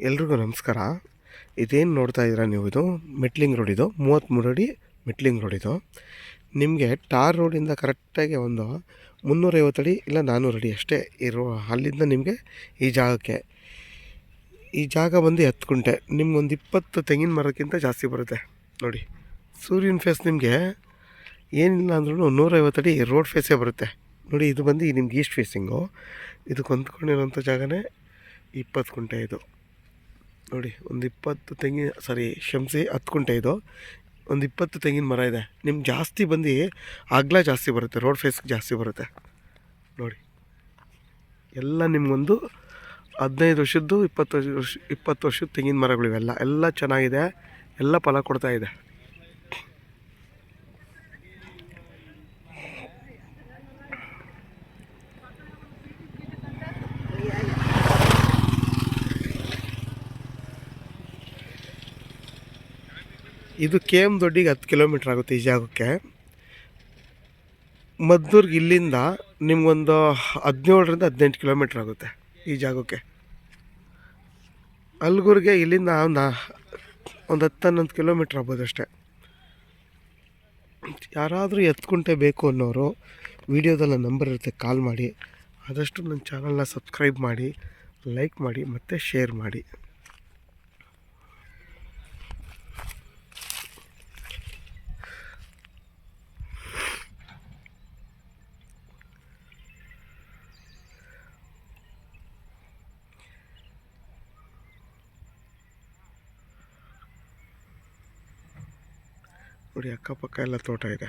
ಎಲ್ರಿಗೂ ನಮಸ್ಕಾರ. ಇದೇನು ನೋಡ್ತಾ ಇದ್ದೀರಾ ನೀವು, ಇದು ಮೆಟ್ಲಿಂಗ್ ರೋಡ್. ಇದು 33 ಅಡಿ ಮೆಟ್ಲಿಂಗ್ ರೋಡ್. ಇದು ನಿಮಗೆ ಟಾರ್ ರೋಡಿಂದ ಕರೆಕ್ಟಾಗಿ ಒಂದು 350 ಅಡಿ ಇಲ್ಲ 400 ಅಡಿ ಅಷ್ಟೇ ಇರೋ. ಅಲ್ಲಿಂದ ನಿಮಗೆ ಈ ಜಾಗ ಬಂದು 10 ಗುಂಟೆ. ನಿಮ್ಗೊಂದು 20 ತೆಂಗಿನ ಮರಕ್ಕಿಂತ ಜಾಸ್ತಿ ಬರುತ್ತೆ ನೋಡಿ. ಸೂರ್ಯನ ಫೇಸ್ ನಿಮಗೆ ಏನಿಲ್ಲ ಅಂದ್ರೂ 150 ಅಡಿ ರೋಡ್ ಫೇಸೇ ಬರುತ್ತೆ ನೋಡಿ. ಇದು ಬಂದು ನಿಮ್ಗೆ ಈಸ್ಟ್ ಫೇಸಿಂಗು. ಇದಕ್ಕೆ ಹೊಂದ್ಕೊಂಡಿರೋಂಥ ಜಾಗನೇ 20 ಗುಂಟೆ ಇದು ನೋಡಿ. ಒಂದು 20 ತೆಂಗಿನ 10 ಗುಂಟೆ ಇದು. ಒಂದು 20 ತೆಂಗಿನ ಮರ ಇದೆ. ನಿಮ್ಗೆ ಜಾಸ್ತಿ ಬಂದು ಅಗಲ ಜಾಸ್ತಿ ಬರುತ್ತೆ, ರೋಡ್ ಫೇಸ್ಗೆ ಜಾಸ್ತಿ ಬರುತ್ತೆ ನೋಡಿ. ಎಲ್ಲ ನಿಮಗೊಂದು 15 ವರ್ಷದ್ದು 20 ವರ್ಷದ ತೆಂಗಿನ ಮರಗಳಿವೆಲ್ಲ. ಎಲ್ಲ ಚೆನ್ನಾಗಿದೆ, ಎಲ್ಲ ಫಲ ಕೊಡ್ತಾ ಇದೆ. ಇದು KM ದೊಡ್ಡಿಗೆ 10 ಕಿಲೋಮೀಟ್ರ್ ಆಗುತ್ತೆ ಈ ಜಾಗಕ್ಕೆ. ಮದ್ದೂರ್ಗೆ ಇಲ್ಲಿಂದ ನಿಮ್ಗೊಂದು 17ರಿಂದ 18 ಕಿಲೋಮೀಟ್ರ್ ಆಗುತ್ತೆ ಈ ಜಾಗಕ್ಕೆ. ಅಲ್ಗೂರಿಗೆ ಇಲ್ಲಿಂದ ಒಂದು 10-11 ಕಿಲೋಮೀಟ್ರ್ ಆಗ್ಬೋದು ಅಷ್ಟೇ. ಯಾರಾದರೂ 10 ಗುಂಟೆ ಬೇಕು ಅನ್ನೋರು ವಿಡಿಯೋದಲ್ಲಿ ನಂಬರ್ ಇರುತ್ತೆ, ಕಾಲ್ ಮಾಡಿ. ಆದಷ್ಟು ನನ್ನ ಚಾನಲ್ನ ಸಬ್ಸ್ಕ್ರೈಬ್ ಮಾಡಿ, ಲೈಕ್ ಮಾಡಿ ಮತ್ತು ಶೇರ್ ಮಾಡಿ. ನೋಡಿ, ಅಕ್ಕಪಕ್ಕ ಎಲ್ಲ ತೋಟ ಇದೆ.